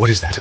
What is that?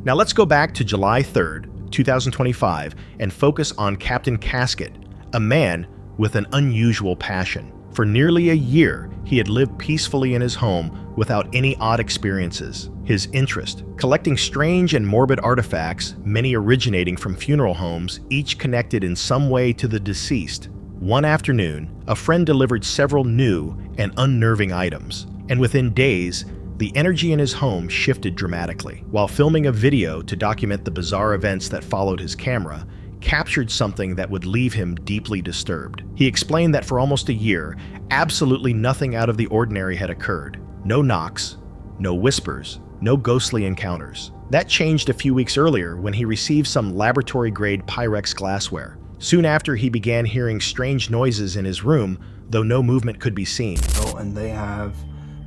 Now let's go back to July 3rd, 2025, and focus on Captain Casket, a man with an unusual passion. For nearly a year, he had lived peacefully in his home without any odd experiences. His interest, collecting strange and morbid artifacts, many originating from funeral homes, each connected in some way to the deceased. One afternoon, a friend delivered several new and unnerving items, and within days, the energy in his home shifted dramatically. While filming a video to document the bizarre events that followed, his camera captured something that would leave him deeply disturbed. He explained that for almost a year, absolutely nothing out of the ordinary had occurred. No knocks, no whispers, no ghostly encounters. That changed a few weeks earlier when he received some laboratory-grade Pyrex glassware. Soon after, he began hearing strange noises in his room, though no movement could be seen. Oh, and they have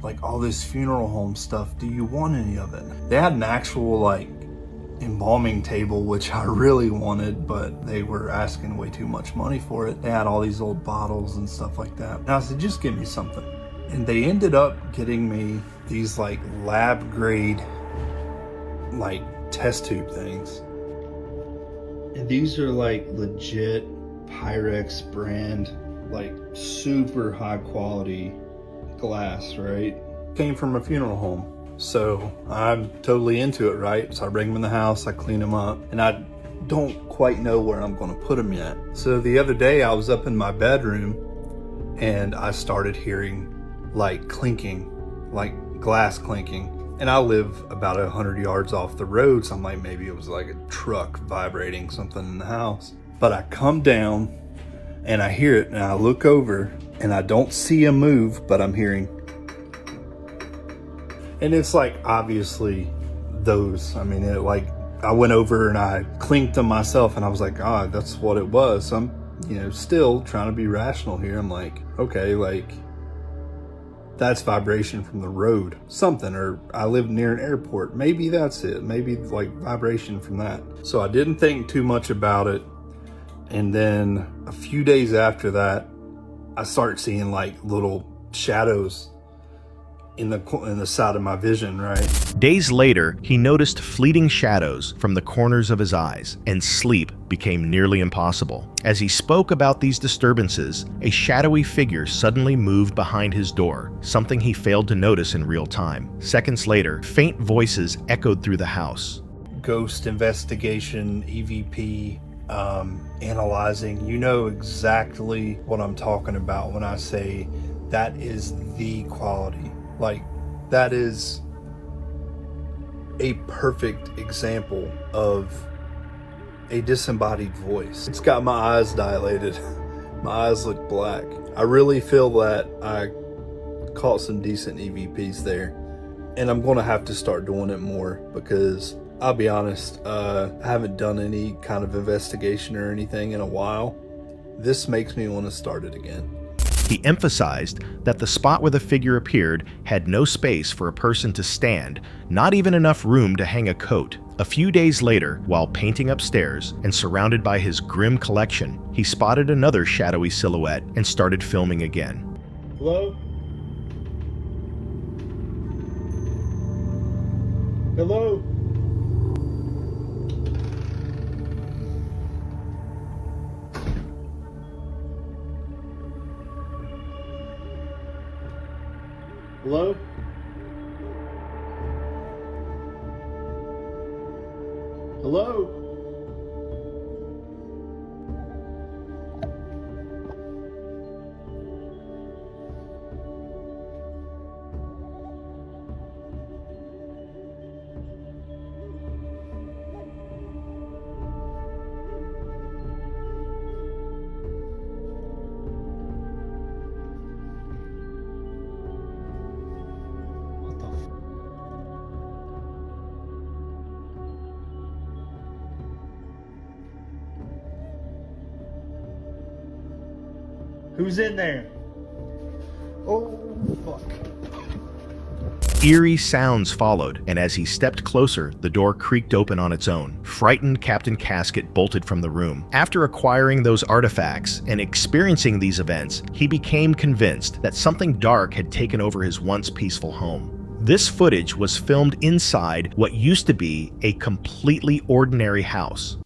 like all this funeral home stuff. Do you want any of it? They had an actual like embalming table, which I really wanted, but they were asking way too much money for it. They had all these old bottles and stuff like that. And I said, just give me something. And they ended up getting me these like lab grade like test tube things. And these are like legit Pyrex brand, like super high quality glass, right? Came from a funeral home. So I'm totally into it, right? So I bring them in the house, I clean them up, and I don't quite know where I'm going to put them yet. So the other day I was up in my bedroom and I started hearing like clinking, like glass clinking. And I live about 100 yards off the road, so I'm like, maybe it was like a truck vibrating something in the house. But I come down and I hear it and I look over and I don't see a move, but I'm hearing. And it's like, obviously those, I mean, it like, I went over and I clinked them myself and I was like, ah, that's what it was. So I'm, still trying to be rational here. I'm like, okay, like that's vibration from the road, something, or I live near an airport. Maybe that's it. Maybe like vibration from that. So I didn't think too much about it. And then a few days after that, I started seeing like little shadows in the side of my vision, right? Days later, he noticed fleeting shadows from the corners of his eyes, and sleep became nearly impossible. As he spoke about these disturbances, a shadowy figure suddenly moved behind his door, something he failed to notice in real time. Seconds later, faint voices echoed through the house. Ghost investigation, EVP, analyzing. You know exactly what I'm talking about when I say that is the quality. Like, that is a perfect example of a disembodied voice. It's got my eyes dilated. My eyes look black. I really feel that I caught some decent EVPs there. And I'm going to have to start doing it more because, I'll be honest, I haven't done any kind of investigation or anything in a while. This makes me want to start it again. He emphasized that the spot where the figure appeared had no space for a person to stand, not even enough room to hang a coat. A few days later, while painting upstairs and surrounded by his grim collection, he spotted another shadowy silhouette and started filming again. Hello? Hello? Hello? Hello? Who's in there? Oh, fuck. Eerie sounds followed, and as he stepped closer, the door creaked open on its own. Frightened, Captain Casket bolted from the room. After acquiring those artifacts and experiencing these events, he became convinced that something dark had taken over his once peaceful home. This footage was filmed inside what used to be a completely ordinary house.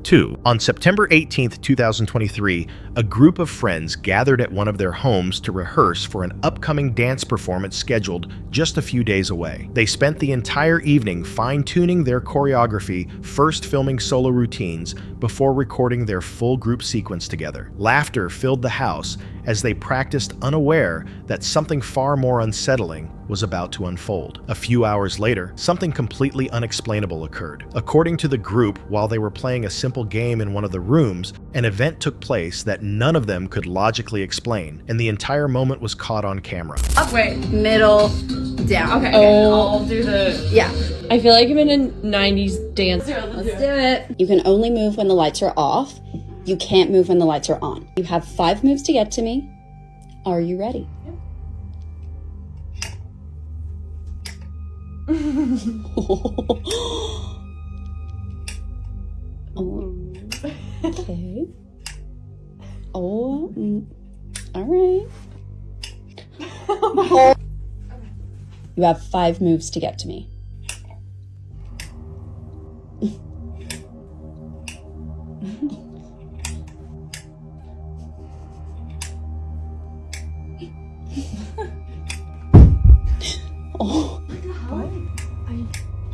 2. On September 18th, 2023, a group of friends gathered at one of their homes to rehearse for an upcoming dance performance scheduled just a few days away. They spent the entire evening fine-tuning their choreography, first filming solo routines before recording their full group sequence together. Laughter filled the house as they practiced, unaware that something far more unsettling was about to unfold. A few hours later, something completely unexplainable occurred. According to the group, while they were playing a simple game in one of the rooms, an event took place that none of them could logically explain, and the entire moment was caught on camera. Up, wait, middle, down. Okay, I'll do the... Yeah. I feel like I'm in a 90s dance. Let's do it. You can only move when the lights are off. You can't move when the lights are on. You have 5 moves to get to me. Are you ready? Oh, okay. Oh, all right. You have 5 moves to get to me. Oh. What?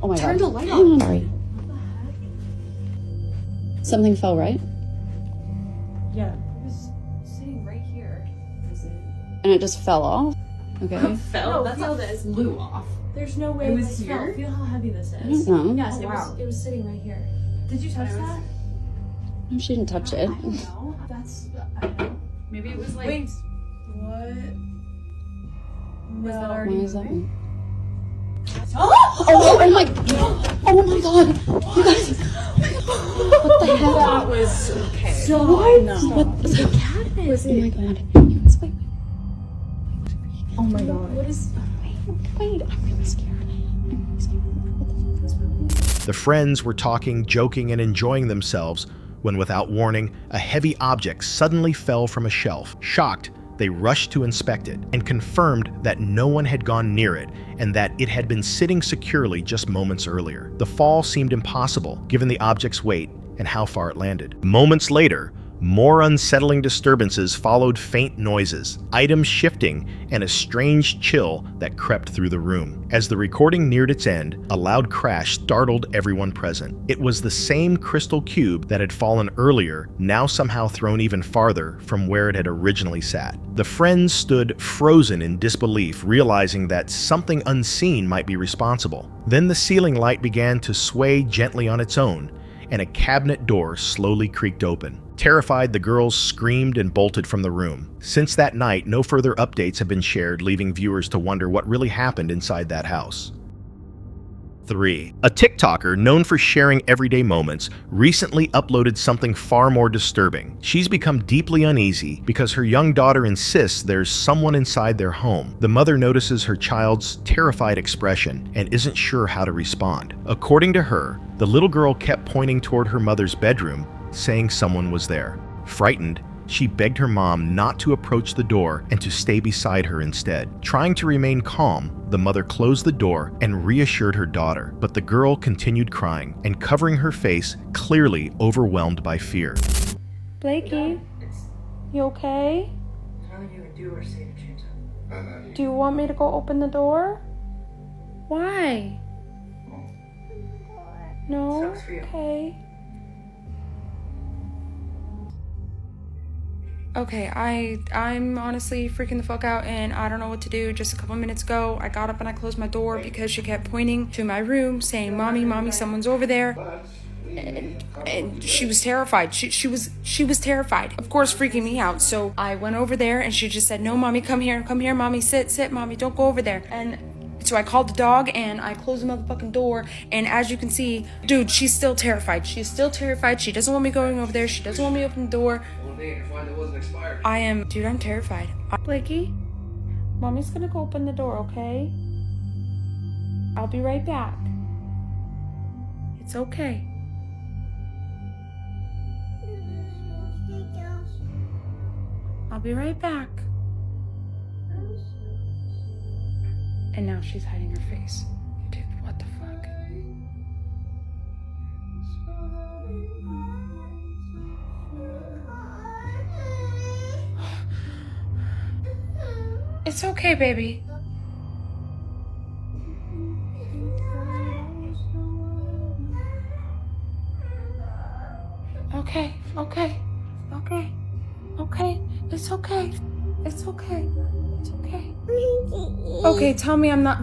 Oh my god. Turn the light on. Sorry. Something fell, right? Yeah. It was sitting right here. And it just fell off? Okay. Fell? No, that's how this blew off. There's no way It was this fell. here? Feel how heavy this I is. don't know. Yes, wow. it was sitting right here. Did you touch that? No, she didn't touch it. I don't know. That's... I don't know. Maybe it was like... Wait. What? Was that Why already is that moving? one? Oh my god! You guys! What the hell? That was... Okay. So, What? no. What the Cabinet. Oh my god. You guys, wait. Oh my god. What is... Wait, I'm really scared. The friends were talking, joking, and enjoying themselves when, without warning, a heavy object suddenly fell from a shelf. Shocked, they rushed to inspect it and confirmed that no one had gone near it and that it had been sitting securely just moments earlier. The fall seemed impossible given the object's weight and how far it landed. Moments later, more unsettling disturbances followed, faint noises, items shifting, and a strange chill that crept through the room. As the recording neared its end, a loud crash startled everyone present. It was the same crystal cube that had fallen earlier, now somehow thrown even farther from where it had originally sat. The friends stood frozen in disbelief, realizing that something unseen might be responsible. Then the ceiling light began to sway gently on its own, and a cabinet door slowly creaked open. Terrified, the girls screamed and bolted from the room. Since that night, no further updates have been shared, leaving viewers to wonder what really happened inside that house. 3. A TikToker known for sharing everyday moments recently uploaded something far more disturbing. She's become deeply uneasy because her young daughter insists there's someone inside their home. The mother notices her child's terrified expression and isn't sure how to respond. According to her, the little girl kept pointing toward her mother's bedroom, saying someone was there. Frightened, she begged her mom not to approach the door and to stay beside her instead. Trying to remain calm, the mother closed the door and reassured her daughter, but the girl continued crying and covering her face, clearly overwhelmed by fear. Blakey, you okay? Do you want me to go open the door? Why? No? Okay. Okay, I'm honestly freaking the fuck out and I don't know what to do. Just a couple minutes ago, I got up and I closed my door because she kept pointing to my room saying, Mommy, Mommy, someone's over there. And she was terrified. She was terrified. Of course, freaking me out. So I went over there and she just said, no, Mommy, come here, Mommy, sit, Mommy, don't go over there. And so I called the dog and I closed the motherfucking door. And as you can see, dude, she's still terrified. She's still terrified. She doesn't want me going over there. She doesn't want me to open the door. I'm terrified. Blakey, Mommy's gonna go open the door, okay? I'll be right back. It's okay. I'll be right back. And now she's hiding her face. Dude, what the fuck? It's okay, baby. Okay, okay, okay, okay. It's okay. It's okay. It's okay. Okay, tell me I'm not...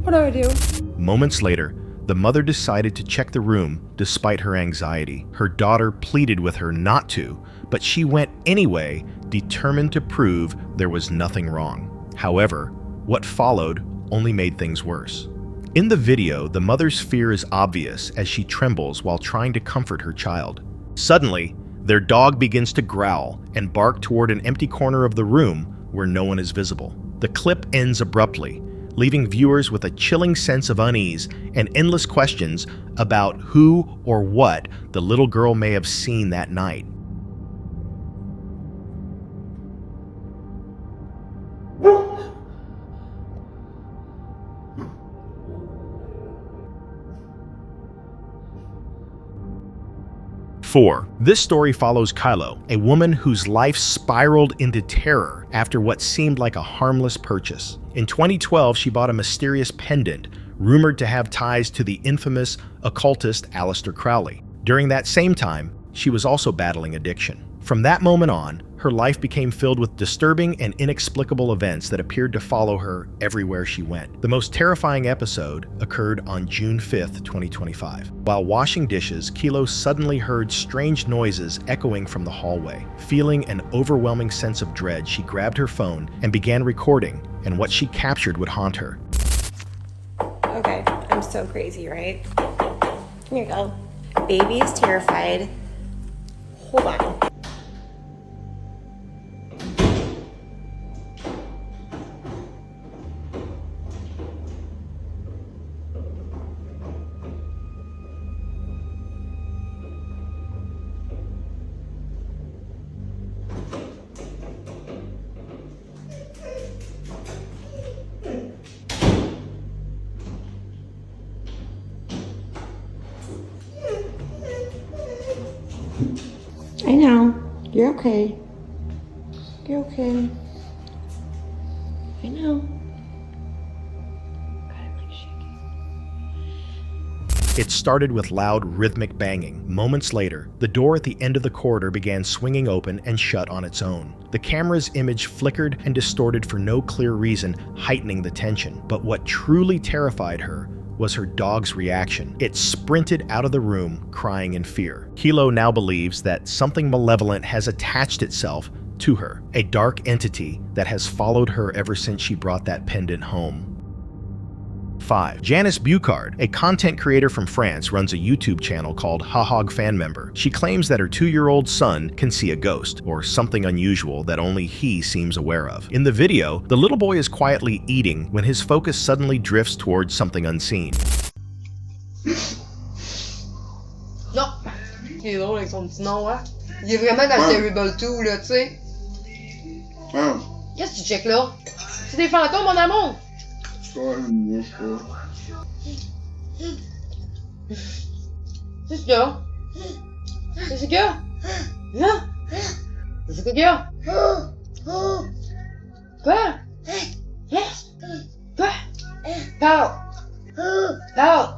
What do I do? Moments later, the mother decided to check the room despite her anxiety. Her daughter pleaded with her not to, but she went anyway, determined to prove there was nothing wrong. However, what followed only made things worse. In the video, the mother's fear is obvious as she trembles while trying to comfort her child. Suddenly, their dog begins to growl and bark toward an empty corner of the room where no one is visible. The clip ends abruptly, leaving viewers with a chilling sense of unease and endless questions about who or what the little girl may have seen that night. Four. This story follows Kylo, a woman whose life spiraled into terror after what seemed like a harmless purchase. In 2012, she bought a mysterious pendant, rumored to have ties to the infamous occultist Aleister Crowley. During that same time, she was also battling addiction. From that moment on, her life became filled with disturbing and inexplicable events that appeared to follow her everywhere she went. The most terrifying episode occurred on June 5th, 2025. While washing dishes, Kilo suddenly heard strange noises echoing from the hallway. Feeling an overwhelming sense of dread, she grabbed her phone and began recording, and what she captured would haunt her. Okay, I'm so crazy, right? Here you go. Baby is terrified. Hold on. I know. You're okay. You're okay. I know. God, I'm like shaking. It started with loud, rhythmic banging. Moments later, the door at the end of the corridor began swinging open and shut on its own. The camera's image flickered and distorted for no clear reason, heightening the tension. But what truly terrified her was her dog's reaction. It sprinted out of the room, crying in fear. Kilo now believes that something malevolent has attached itself to her, a dark entity that has followed her ever since she brought that pendant home. 5. Janice Bucard, a content creator from France, runs a YouTube channel called Hahog Fan Member. She claims that her 2-year-old son can see a ghost, or something unusual that only he seems aware of. In the video, the little boy is quietly eating when his focus suddenly drifts towards something unseen. Non! Il est drôle avec son petit nom, hein? Il est vraiment dans le Terrible 2, là, tu sais. Qu'est-ce que tu checkes là? C'est des fantômes, mon amour! Qu'est-ce qu'il y a? Qu'est-ce qu'il y a? Hein? Qu'est-ce qu'il y a? Quoi? Quoi? Parle! Parle!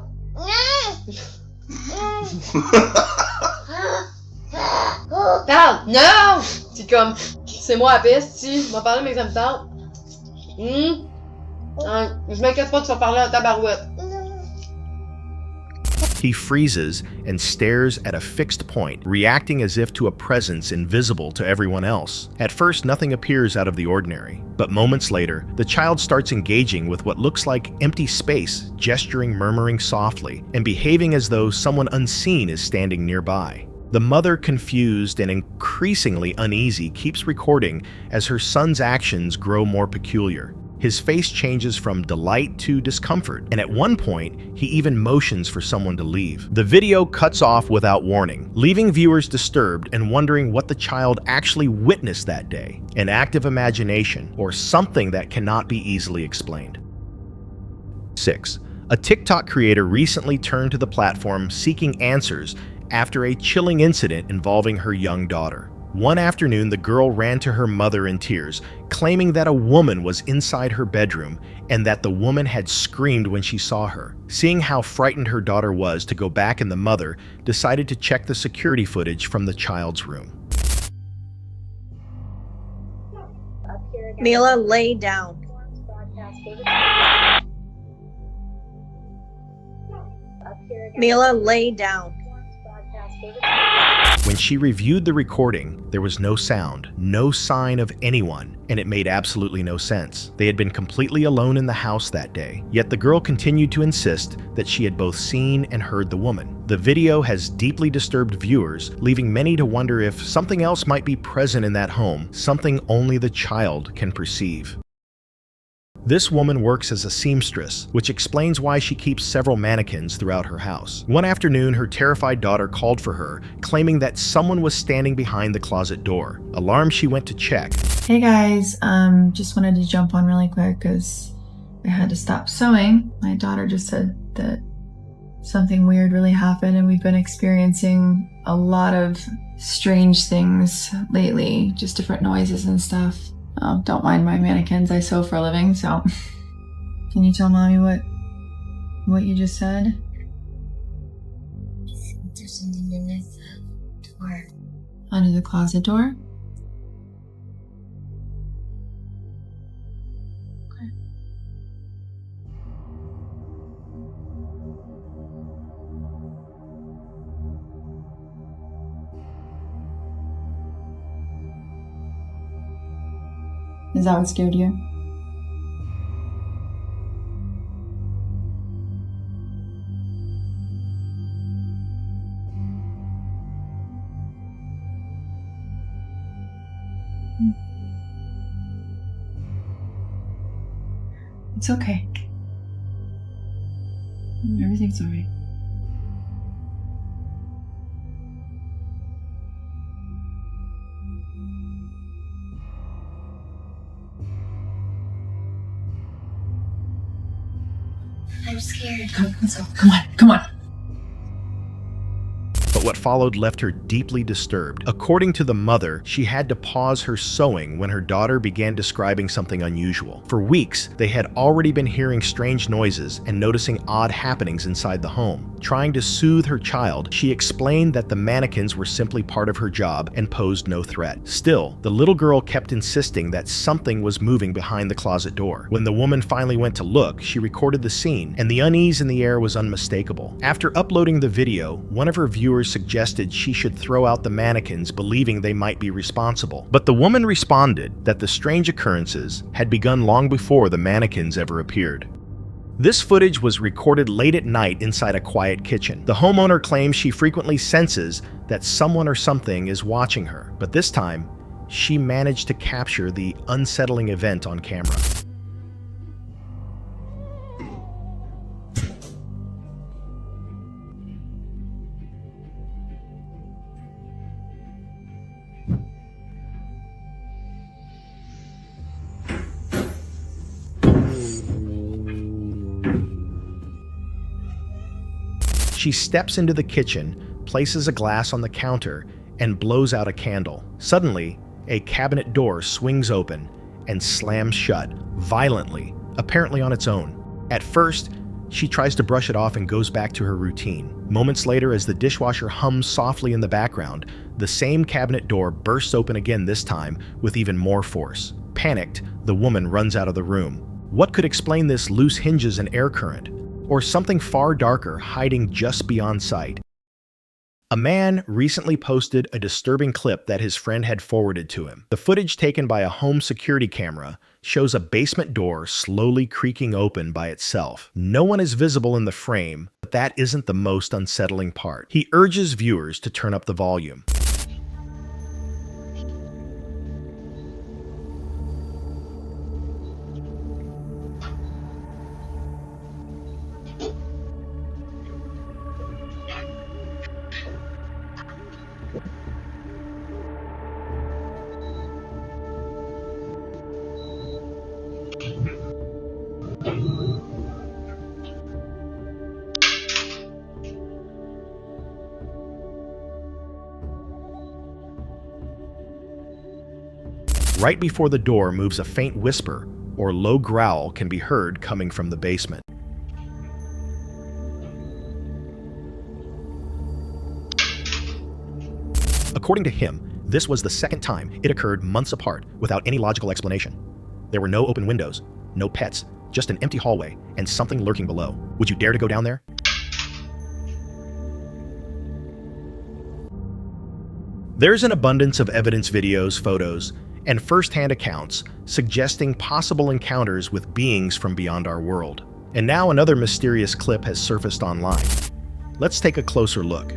Parle! Non! C'est comme, c'est moi la peste, si. Je vais parler, mais ça me tente. Je m'inquiète pas, tu vas parler en tabarouette. He freezes and stares at a fixed point, reacting as if to a presence invisible to everyone else. At first, nothing appears out of the ordinary, but moments later, the child starts engaging with what looks like empty space, gesturing, murmuring softly, and behaving as though someone unseen is standing nearby. The mother, confused and increasingly uneasy, keeps recording as her son's actions grow more peculiar. His face changes from delight to discomfort, and at one point, he even motions for someone to leave. The video cuts off without warning, leaving viewers disturbed and wondering what the child actually witnessed that day. An active imagination, or something that cannot be easily explained. 6. A TikTok creator recently turned to the platform seeking answers after a chilling incident involving her young daughter. One afternoon, the girl ran to her mother in tears, claiming that a woman was inside her bedroom and that the woman had screamed when she saw her. Seeing how frightened her daughter was to go back, and the mother decided to check the security footage from the child's room. Mila, lay down. Mila, lay down. When she reviewed the recording, there was no sound, no sign of anyone, and it made absolutely no sense. They had been completely alone in the house that day, yet the girl continued to insist that she had both seen and heard the woman. The video has deeply disturbed viewers, leaving many to wonder if something else might be present in that home, something only the child can perceive. This woman works as a seamstress, which explains why she keeps several mannequins throughout her house. One afternoon, her terrified daughter called for her, claiming that someone was standing behind the closet door. Alarmed, she went to check. Hey guys, just wanted to jump on really quick because I had to stop sewing. My daughter just said that something weird really happened, and we've been experiencing a lot of strange things lately, just different noises and stuff. Oh, don't mind my mannequins, I sew for a living, so... Can you tell Mommy what you just said? There's something underneath the door. Under the closet door? Okay. Is that what scared you? It's okay. Everything's alright. I'm scared. Let's go. Come on. But what followed left her deeply disturbed. According to the mother, she had to pause her sewing when her daughter began describing something unusual. For weeks, they had already been hearing strange noises and noticing odd happenings inside the home. Trying to soothe her child, she explained that the mannequins were simply part of her job and posed no threat. Still, the little girl kept insisting that something was moving behind the closet door. When the woman finally went to look, she recorded the scene, and the unease in the air was unmistakable. After uploading the video, one of her viewers suggested she should throw out the mannequins, believing they might be responsible. But the woman responded that the strange occurrences had begun long before the mannequins ever appeared. This footage was recorded late at night inside a quiet kitchen. The homeowner claims she frequently senses that someone or something is watching her, but this time, she managed to capture the unsettling event on camera. She steps into the kitchen, places a glass on the counter, and blows out a candle. Suddenly, a cabinet door swings open and slams shut, violently, apparently on its own. At first, she tries to brush it off and goes back to her routine. Moments later, as the dishwasher hums softly in the background, the same cabinet door bursts open again, this time with even more force. Panicked, the woman runs out of the room. What could explain this loose hinges and air current? Or something far darker hiding just beyond sight? A man recently posted a disturbing clip that his friend had forwarded to him. The footage taken by a home security camera shows a basement door slowly creaking open by itself. No one is visible in the frame, but that isn't the most unsettling part. He urges viewers to turn up the volume. Right before the door moves a faint whisper or low growl can be heard coming from the basement. According to him, this was the second time it occurred months apart without any logical explanation. There were no open windows, no pets, just an empty hallway and something lurking below. Would you dare to go down there? There's an abundance of evidence videos, photos, and first-hand accounts suggesting possible encounters with beings from beyond our world. And now another mysterious clip has surfaced online. Let's take a closer look.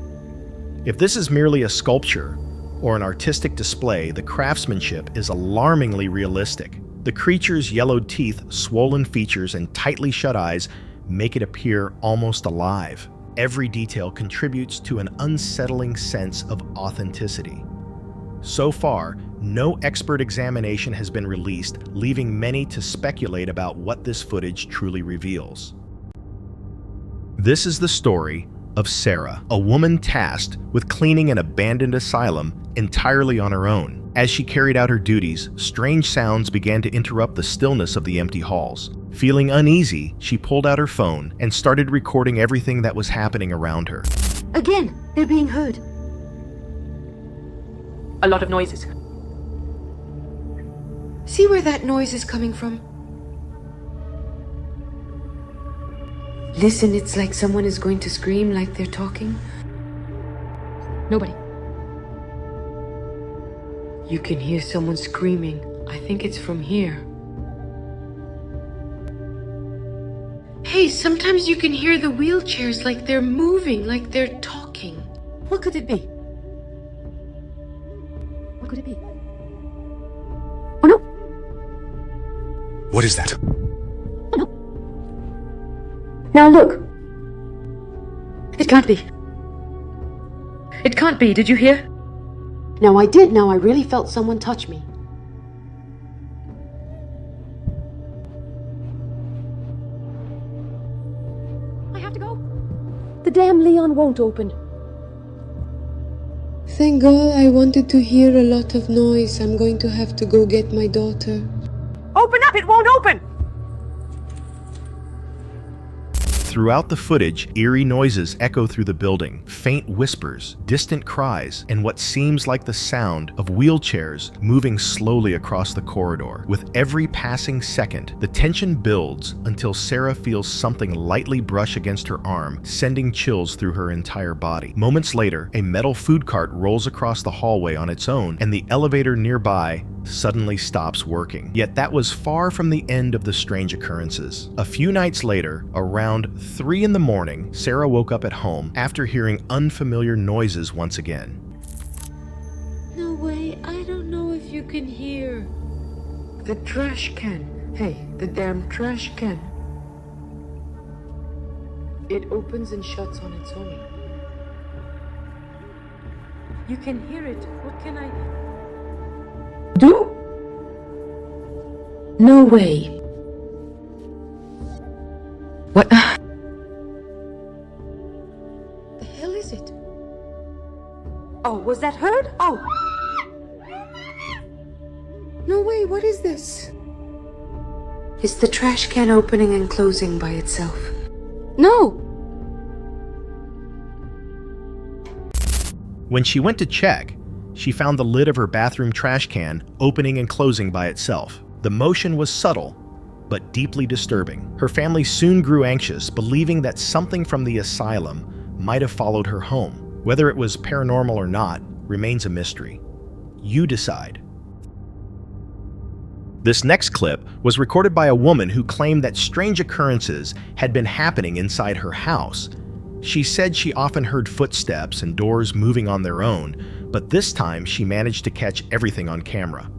If this is merely a sculpture or an artistic display, the craftsmanship is alarmingly realistic. The creature's yellowed teeth, swollen features, and tightly shut eyes make it appear almost alive. Every detail contributes to an unsettling sense of authenticity. So far, no expert examination has been released, leaving many to speculate about what this footage truly reveals. This is the story of Sarah, a woman tasked with cleaning an abandoned asylum entirely on her own. As she carried out her duties, strange sounds began to interrupt the stillness of the empty halls. Feeling uneasy, she pulled out her phone and started recording everything that was happening around her. Again, they're being heard. A lot of noises. See where that noise is coming from? Listen, it's like someone is going to scream like they're talking. Nobody. You can hear someone screaming. I think it's from here. Hey, sometimes you can hear the wheelchairs like they're moving, like they're talking. What could it be? What could it be? Oh no! What is that? Oh no! Now look! It can't be. It can't be, did you hear? Now I did, now I really felt someone touch me. I have to go. The damn Leon won't open. Thank God, I wanted to hear a lot of noise. I'm going to have to go get my daughter. Open up, it won't open! Throughout the footage, eerie noises echo through the building, faint whispers, distant cries, and what seems like the sound of wheelchairs moving slowly across the corridor. With every passing second, the tension builds until Sarah feels something lightly brush against her arm, sending chills through her entire body. Moments later, a metal food cart rolls across the hallway on its own, and the elevator nearby suddenly stops working. Yet that was far from the end of the strange occurrences. A few nights later, around 3 in the morning, Sarah woke up at home after hearing unfamiliar noises once again. No way, I don't know if you can hear. The trash can. Hey, the damn trash can. It opens and shuts on its own. You can hear it. What can I do? No way. What? The hell is it? Oh, was that heard? Oh. No way, what is this? It's the trash can opening and closing by itself. No! When she went to check, she found the lid of her bathroom trash can opening and closing by itself. The motion was subtle, but deeply disturbing. Her family soon grew anxious, believing that something from the asylum might have followed her home. Whether it was paranormal or not remains a mystery. You decide. This next clip was recorded by a woman who claimed that strange occurrences had been happening inside her house. She said she often heard footsteps and doors moving on their own, but this time she managed to catch everything on camera.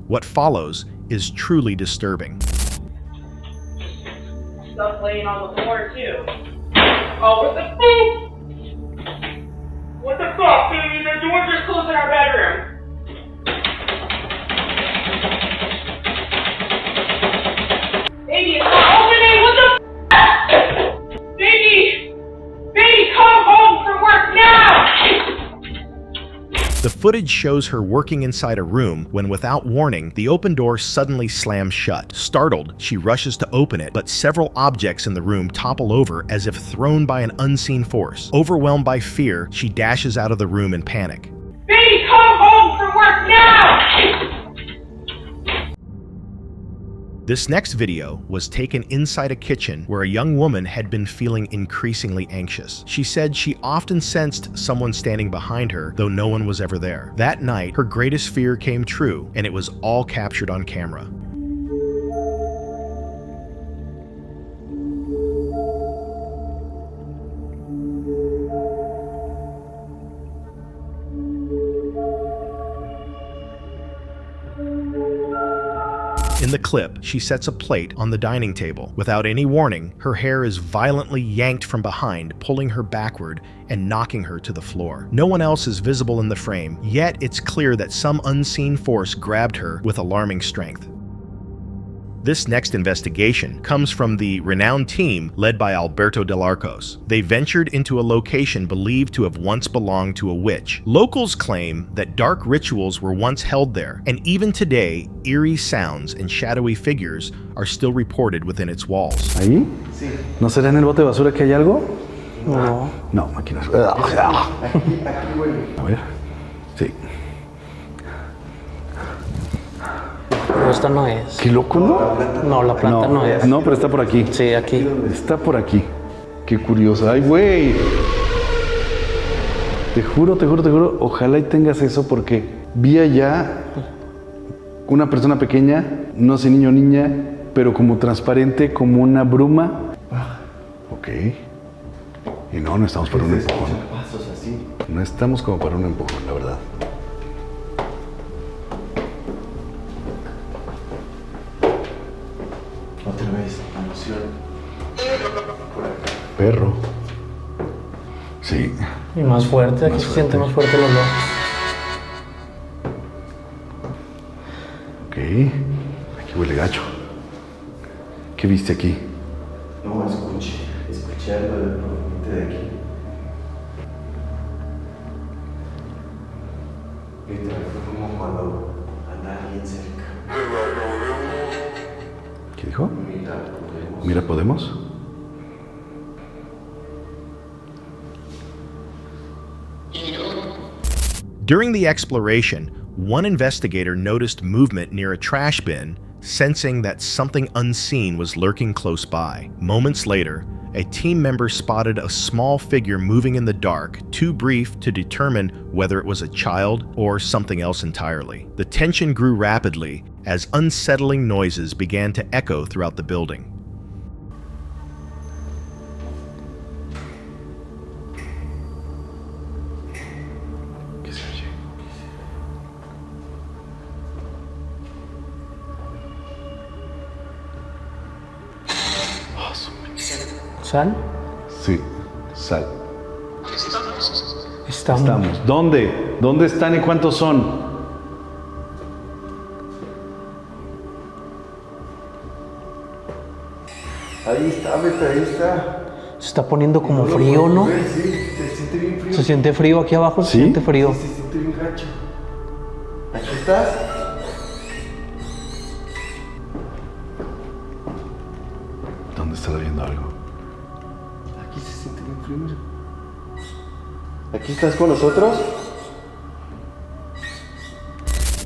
What follows is truly disturbing. Stuff laying on the floor too. Oh, what the fuck? What the fuck, baby? The doors are closed in our bedroom. Baby, it's not opening. What the fuck? Baby! Baby, come home from work now! The footage shows her working inside a room when, without warning, the open door suddenly slams shut. Startled, she rushes to open it, but several objects in the room topple over as if thrown by an unseen force. Overwhelmed by fear, she dashes out of the room in panic. Baby, come home from work now! This next video was taken inside a kitchen where a young woman had been feeling increasingly anxious. She said she often sensed someone standing behind her, though no one was ever there. That night, her greatest fear came true, and it was all captured on camera. In the clip, she sets a plate on the dining table. Without any warning, her hair is violently yanked from behind, pulling her backward and knocking her to the floor. No one else is visible in the frame, yet it's clear that some unseen force grabbed her with alarming strength. This next investigation comes from the renowned team led by Alberto Del Arcos. They ventured into a location believed to have once belonged to a witch. Locals claim that dark rituals were once held there, and even today, eerie sounds and shadowy figures are still reported within its walls. ¿Ahí? Sí. ¿No será en el bote de basura que hay algo? No. No, aquí no es. Aquí huele. A ver. Sí. Pero esta no es. ¿Qué loco, no? No, la planta no es. No, pero está por aquí. Sí, aquí. Está por aquí. Qué curioso. ¡Ay, güey! Te juro, ojalá y tengas eso porque vi allá una persona pequeña, no sé niño o niña, pero como transparente, como una bruma. Ok. Y no estamos para un empujón. No estamos como para un empujón, la verdad. Otra vez, emoción. Por acá. Perro. Sí. Y más fuerte, aquí se siente más fuerte el olor. Ok. Aquí huele gacho. ¿Qué viste aquí? No, escuché algo de aquí. Literal, fue como cuando anda alguien cerca. ¿Qué dijo? Mira, ¿podemos? During the exploration, one investigator noticed movement near a trash bin, sensing that something unseen was lurking close by. Moments later, a team member spotted a small figure moving in the dark, too brief to determine whether it was a child or something else entirely. The tension grew rapidly as unsettling noises began to echo throughout the building. ¿Sal? Sí, sal. Estamos. ¿Dónde? ¿Dónde están y cuántos son? Ahí está, vete, ahí está. Se está poniendo como frío, ¿no? Sí, se siente bien frío. Se siente frío aquí abajo, ¿Sí? Se siente frío. Sí, se siente bien gacho. ¿Aquí estás? ¿Dónde estará viendo algo? Aquí se siente bien frío, mira. ¿Aquí estás con nosotros?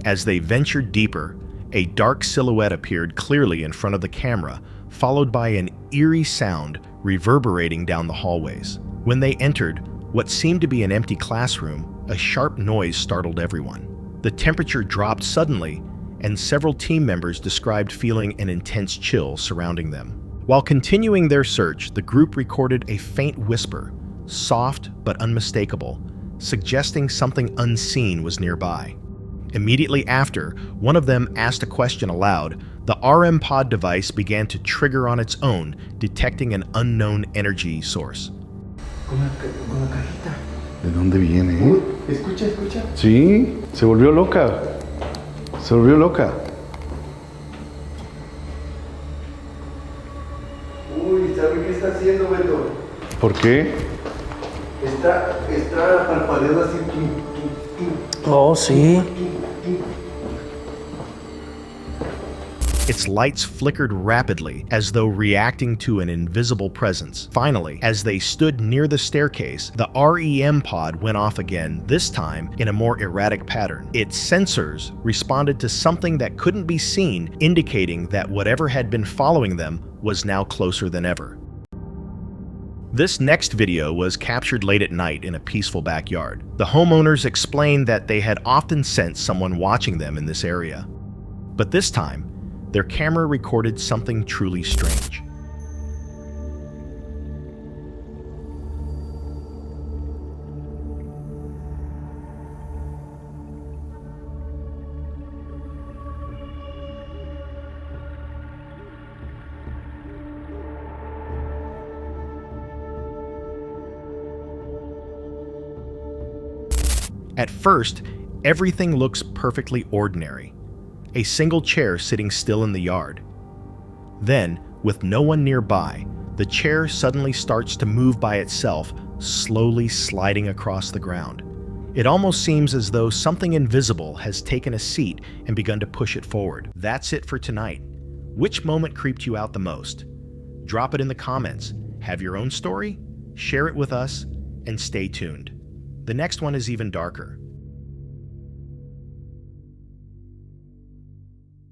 As they ventured deeper, a dark silhouette appeared clearly in front of the camera, followed by an eerie sound reverberating down the hallways. When they entered what seemed to be an empty classroom, a sharp noise startled everyone. The temperature dropped suddenly, and several team members described feeling an intense chill surrounding them. While continuing their search, the group recorded a faint whisper, soft but unmistakable, suggesting something unseen was nearby. Immediately after, one of them asked a question aloud. The RM pod device began to trigger on its own, detecting an unknown energy source. Con la cajita. ¿De dónde viene? Escucha. Sí, se volvió loca. Se volvió loca. Uy, ¿sabe qué está haciendo, Beto? ¿Por qué? Está parpadeando así. Oh, sí. Its lights flickered rapidly, as though reacting to an invisible presence. Finally, as they stood near the staircase, the REM pod went off again, this time in a more erratic pattern. Its sensors responded to something that couldn't be seen, indicating that whatever had been following them was now closer than ever. This next video was captured late at night in a peaceful backyard. The homeowners explained that they had often sensed someone watching them in this area. But this time, their camera recorded something truly strange. At first, everything looks perfectly ordinary. A single chair sitting still in the yard. Then, with no one nearby, the chair suddenly starts to move by itself, slowly sliding across the ground. It almost seems as though something invisible has taken a seat and begun to push it forward. That's it for tonight. Which moment creeped you out the most? Drop it in the comments. Have your own story? Share it with us, and stay tuned. The next one is even darker.